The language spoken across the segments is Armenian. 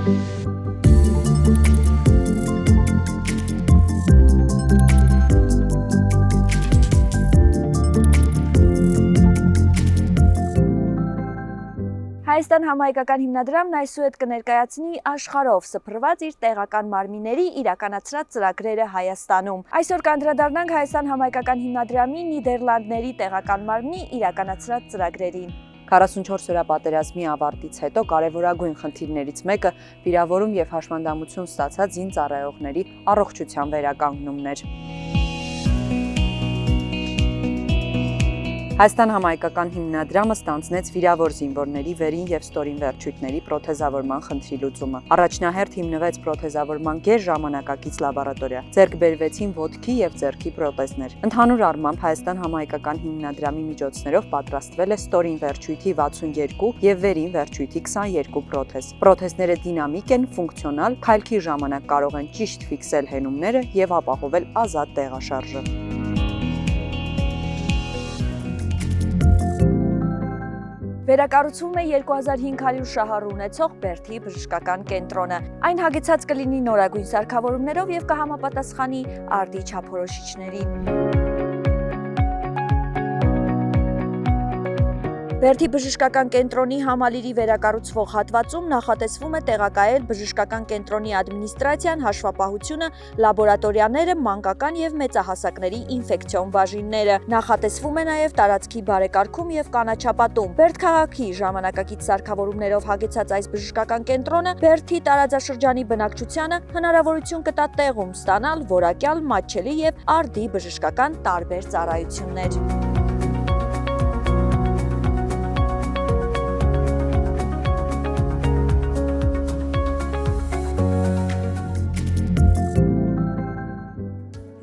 Հայաստան համահայկական հիմնադրամն այսուհետ կներկայացնի աշխարհով սփռված իր տեղական մարմինների իրականացրած ծրագրերը Հայաստանում։ Այսօր կանդրադառնանք Հայաստան համահայկական հիմնադրամի Նիդերլանդների տեղական մարմնի իրականացրած ծրագրերին։ 44 օրյա պատերազմի ավարտից հետո կարևորագույն խնդիրներից մեկը վիրավորում եւ հաշմանդամություն ստացած զինծառայողների առողջության վերականգնումն էր։ Հայաստան համահայկական հիմնադրամը ստանձնեց վիրավոր զինվորների վերին եւ ստորին վերջույթների պրոթեզավորման խնդրի լուծումը։ Առաջնահերթ հիմնվեց պրոթեզավորման գերժամանակակից լաբորատորիա։ Ձեռք բերվեցին ոտքի եւ ձեռքի պրոթեզներ։ Ընդհանուր առմամբ Հայաստան համահայկական հիմնադրամի միջոցներով պատրաստվել է ստորին վերջույթի 62 եւ վերին վերջույթի 22 պրոթեզ։ Պրոթեզները դինամիկ են, ֆունկցիոնալ, քայլքի ժամանակ կարող են ճիշտ ֆիքսել հենումները եւ ապահովել ազատ տեղաշարժը։ Վերակառուցվում է 2500 շահառու ունեցող Բերդի բժշկական կենտրոնը։ Այն հագեցած կլինի նորագույն սարքավորումներով եւ կհամապատասխանի արդի չափորոշիչներին։ Բերդի բժշկական կենտրոնի համալիրի վերակառուցվող հատվածում նախատեսվում է տեղակայել բժշկական կենտրոնի ադմինիստրացիան, հաշվապահությունը, լաբորատորիաները, մանկական եւ մեծահասակների ինֆեկցիոն բաժինները։ Նախատեսվում է նաեւ տարածքի բարեկարգում եւ կանաչապատում։ Բերդ քաղաքի ժամանակակից սարքավորումներով հագեցած այս բժշկական կենտրոնը Բերդի տարածաշրջանի բնակչությանը հնարավորություն կտա տեղում ստանալ որակյալ, մատչելի եւ արդի բժշկական տարբեր ծառայություններ։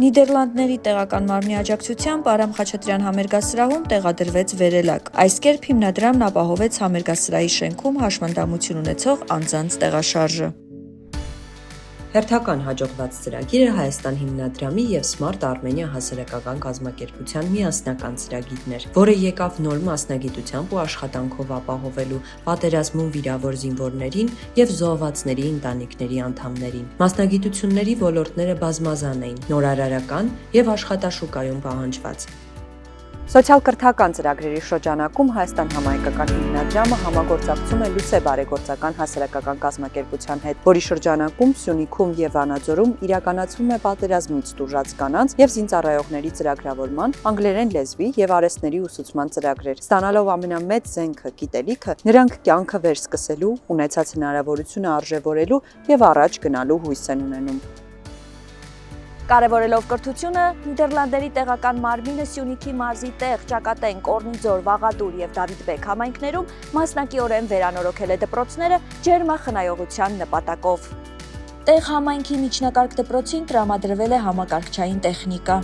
Նիդերլանդների տեղական մարմնի աջակցությամբ Արամ Խաչատրյան համերգասրահում տեղադրվեց վերելակ։ Այս կերպ հիմնադրամն ապահովեց համերգասրահի շենքում հաշմանդամություն ունեցող անձանց տեղաշարժը։ Հերթական հաջողված ծրագիրը Հայաստան հիմնադրամի եւ Smart Armenia հասարակական կազմակերպության միասնական ծրագիրն էր, որը եկավ նոր մասնագիտությամբ ու աշխատանքով ապահովելու պատերազմում վիրավոր զինվորներին եւ զոհվածների ընտանիքների անդամներին։ Մասնագիտությունների ոլորտները բազմազան էին՝ նորարարական եւ աշխատաշուկայում պահանջված։ Սոցիալ-կրթական ծրագրերի շրջանակում Հայաստան համահայկական հիմնադրամը համագործակցում է Լուսե բարեգործական հասարակական կազմակերպության հետ, որի շրջանակում Սյունիքում եւ Վանաձորում իրականացվում է պատերազմից տուժած կանանց եւ զինծառայողների ծրագրավորման, անգլերեն լեզվի եւ արհեստների ուսուցման ծրագրեր։ Ստանալով ամենամեծ զենքը՝ գիտելիքը, նրանք կյանքը վերսկսելու, ունեցած հնարավորությունը արժևորելու եւ առաջ գնալու հույս են ունենում։ Կարևորելով կրթությունը, Նիդերլանդերի տեղական մարմինը Սյունիքի մարզի տեղ, Ճակատեն, Կորնիձոր, Վաղադուր եւ Դավիթբեկ համայնքներում մասնակիորեն վերանորոգել է դպրոցները ջերմախնայողության նպատակով։ Տեղ համայնքի միջնակարգ դպրոցին տրամադրվել է համակարգչային տեխնիկա։